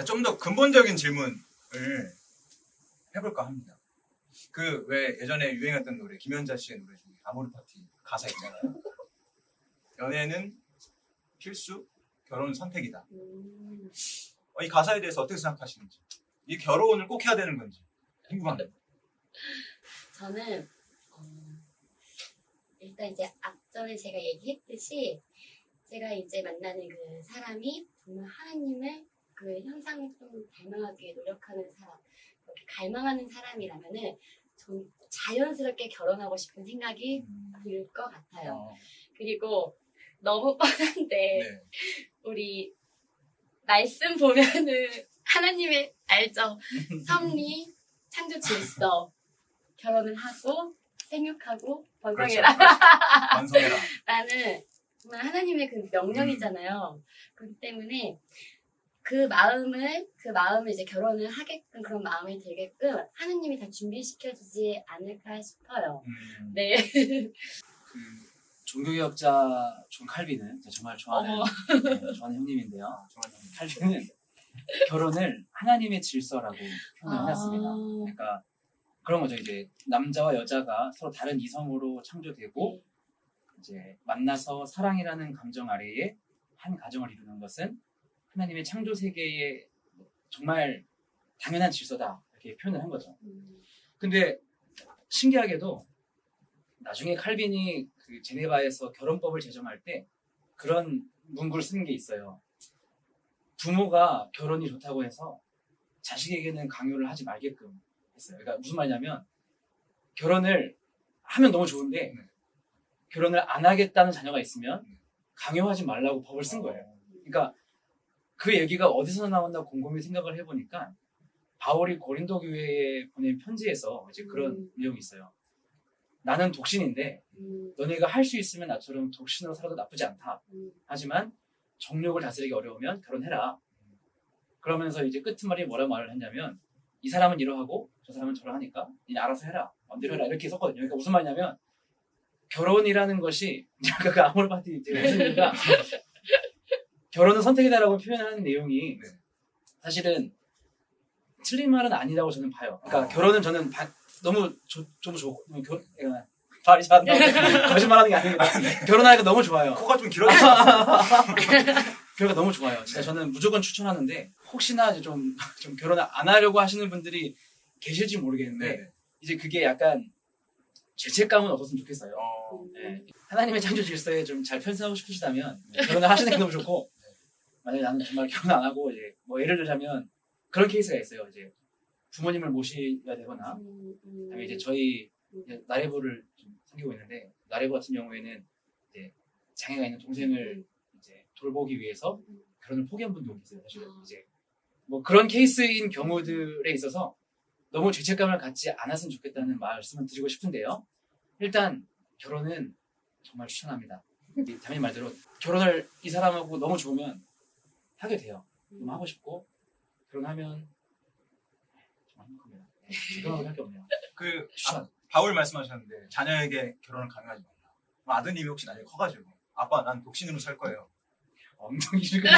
좀 더 근본적인 질문을 해볼까 합니다. 그 왜 예전에 유행했던 노래 김연자 씨의 노래 중에 아모르 파티 가사 있잖아요. 연애는 필수, 결혼은 선택이다. 이 가사에 대해서 어떻게 생각하시는지, 이 결혼을 꼭 해야 되는 건지 궁금합니다. 저는 일단 이제 앞전에 제가 얘기했듯이 제가 이제 만나는 그 사람이 정말 하나님의 그 형상을 좀 닮아가기 노력하는 사람, 그렇게 갈망하는 사람이라면은 전 자연스럽게 결혼하고 싶은 생각이 들 것 같아요. 그리고 너무 뻔한데 네. 우리 말씀 보면은 하나님의 알죠? 섭리, 창조 질서, 결혼을 하고 생육하고 번성해라. 그렇죠. 완성해라. 나는 정말 하나님의 그 명령이잖아요. 그렇기 때문에 그 마음을 이제 결혼을 하게끔 그런 마음이 들게끔 하나님이 다 준비시켜주지 않을까 싶어요. 네. 그 종교개혁자 존 칼빈은 제가 정말 좋아하는 형님인데요. 칼빈은 결혼을 하나님의 질서라고 표현을 해놨습니다. 그러니까 그런 거죠. 이제 남자와 여자가 서로 다른 이성으로 창조되고 이제 만나서 사랑이라는 감정 아래에 한 가정을 이루는 것은 하나님의 창조 세계의 정말 당연한 질서다 이렇게 표현을 한 거죠. 근데 신기하게도 나중에 칼빈이 그 제네바에서 결혼법을 제정할 때 그런 문구를 쓰는 게 있어요. 부모가 결혼이 좋다고 해서 자식에게는 강요를 하지 말게끔 했어요. 그러니까 무슨 말이냐면 결혼을 하면 너무 좋은데 결혼을 안 하겠다는 자녀가 있으면 강요하지 말라고 법을 쓴 거예요. 그러니까 그 얘기가 어디서 나왔나 곰곰이 생각을 해보니까 바울이 고린도 교회에 보낸 편지에서 이제 그런 내용이 있어요. 나는 독신인데 너네가 할 수 있으면 나처럼 독신으로 살아도 나쁘지 않다. 하지만 정욕을 다스리기 어려우면 결혼해라. 그러면서 이제 끝말이 뭐라 말을 했냐면 이 사람은 이러하고 저 사람은 저러하니까 니네 알아서 해라. 마음대로 해라. 이렇게 썼거든요. 그러니까 무슨 말이냐면 결혼이라는 것이 그 아모르 파티 제가 무슨 이유가 결혼은 선택이다라고 표현하는 내용이 사실은 틀린 말은 아니라고 저는 봐요. 그러니까 결혼은 저는 너무 좀 좋고 말이 잘 안 나오는데 거짓말하는 게 아닙니다. 결혼하니까 너무 좋아요. 코가 좀 길어졌어. 그러니까 너무 좋아요. 진짜 저는 무조건 추천하는데 혹시나 이제 좀 결혼을 안 하려고 하시는 분들이 계실지 모르겠는데 이제 그게 약간 죄책감은 없었으면 좋겠어요. 네. 하나님의 창조 질서에 좀 잘 편승하고 싶으시다면 결혼을 하시는 게 너무 좋고 만약에 나는 정말 결혼 안 하고 이제 뭐 예를 들자면 그런 케이스가 있어요. 이제 부모님을 모셔야 되거나 그다음에 이제 저희 이제 나래부를 좀 섬기고 있는데 나래부 같은 경우에는 이제 장애가 있는 동생을 이제 돌보기 위해서 결혼을 포기한 분도 계세요. 사실 이제 뭐 그런 케이스인 경우들에 있어서 너무 죄책감을 갖지 않았으면 좋겠다는 말씀을 드리고 싶은데요. 일단 결혼은 정말 추천합니다. 자매님 말대로 결혼을 이 사람하고 너무 좋으면 하게 돼요. 너무 하고 싶고 결혼하면 정말 행복합니다. 결혼하고 할 게 없네요. 바울 말씀하셨는데 자녀에게 결혼을 강요하지 말라. 아드님이 혹시 나중에 커가지고 아빠 난 독신으로 살 거예요. 엉덩이를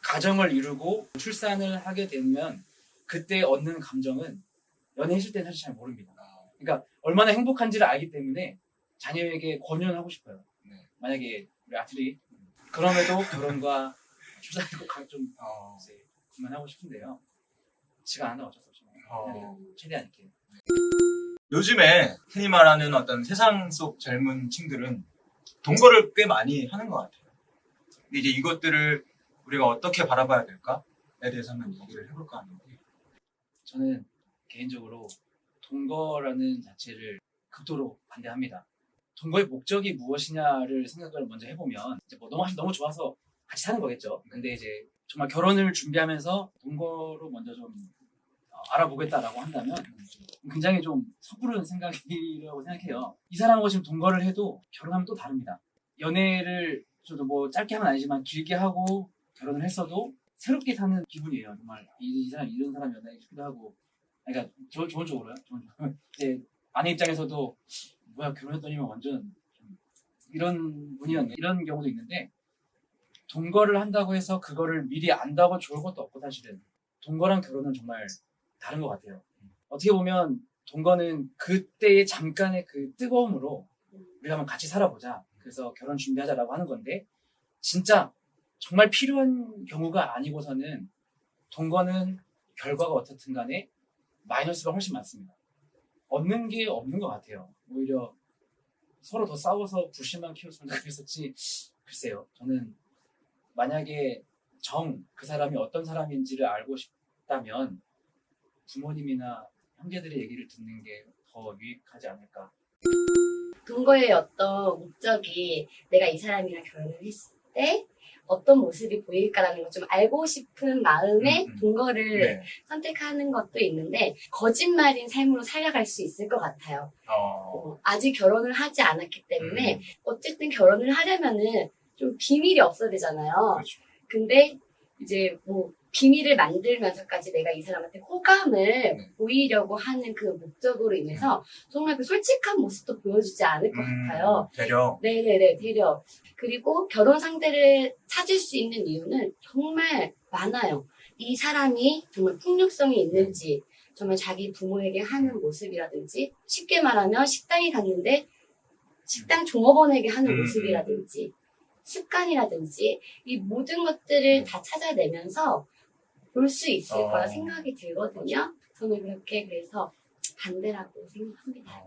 가정을 이루고 출산을 하게 되면 그때 얻는 감정은 연애했을 때는 사실 잘 모릅니다. 그러니까 얼마나 행복한지를 알기 때문에 자녀에게 권유는 하고 싶어요. 만약에 우리 아들이 그럼에도 결혼과 출산을 좀 그만하고 싶은데요. 지가 안 한다고 어쩔 수 없죠. 최대한 이렇게. 요즘에 흔히 말하는 어떤 세상 속 젊은 층들은 동거를 꽤 많이 하는 것 같아요. 근데 이제 이것들을 우리가 어떻게 바라봐야 될까에 대해서 한번 얘기를 해볼까 하는데 저는 개인적으로 동거라는 자체를 극도로 반대합니다. 동거의 목적이 무엇이냐를 생각을 먼저 해보면 이제 뭐 너무 좋아서 같이 사는 거겠죠. 근데 이제 정말 결혼을 준비하면서 동거로 먼저 좀 알아보겠다라고 한다면 굉장히 좀 섣부른 생각이라고 생각해요. 이 사람하고 지금 동거를 해도 결혼하면 또 다릅니다. 연애를 저도 뭐 짧게 하면 아니지만 길게 하고 결혼을 했어도 새롭게 사는 기분이에요. 정말 이 사람 이런 사람이었나 싶기도 하고. 그러니까 좋은 쪽으로요. 이제 아내 입장에서도 뭐야 결혼했더니 완전 좀 이런 분이었네 이런 경우도 있는데 동거를 한다고 해서 그거를 미리 안다고 좋을 것도 없고 사실은 동거랑 결혼은 정말 다른 것 같아요. 어떻게 보면 동거는 그때의 잠깐의 그 뜨거움으로 우리가 한번 같이 살아보자. 그래서 결혼 준비하자라고 하는 건데 진짜 정말 필요한 경우가 아니고서는 동거는 결과가 어떻든 간에 마이너스가 훨씬 많습니다. 얻는 게 없는 것 같아요. 오히려 서로 더 싸워서 불신만 키웠으면 좋겠었지. 글쎄요. 저는 만약에 그 사람이 어떤 사람인지를 알고 싶다면 부모님이나 형제들의 얘기를 듣는 게 더 유익하지 않을까. 동거의 어떤 목적이 내가 이 사람이랑 결혼을 했을 때 어떤 모습이 보일까라는 걸 좀 알고 싶은 마음에 동거를 네. 선택하는 것도 있는데 거짓말인 삶으로 살아갈 수 있을 것 같아요. 아직 결혼을 하지 않았기 때문에 어쨌든 결혼을 하려면은 좀 비밀이 없어야 되잖아요. 그렇죠. 근데 이제 뭐 비밀을 만들면서까지 내가 이 사람한테 호감을 보이려고 하는 그 목적으로 인해서 정말 그 솔직한 모습도 보여주지 않을 것 같아요. 되려. 네네네, 되려. 그리고 결혼 상대를 찾을 수 있는 이유는 정말 많아요. 이 사람이 정말 폭력성이 있는지, 정말 자기 부모에게 하는 모습이라든지, 쉽게 말하면 식당에 갔는데 식당 종업원에게 하는 모습이라든지, 습관이라든지, 이 모든 것들을 다 찾아내면서 볼 수 있을 거라 생각이 들거든요. 저는 그렇게 그래서 반대라고 생각합니다.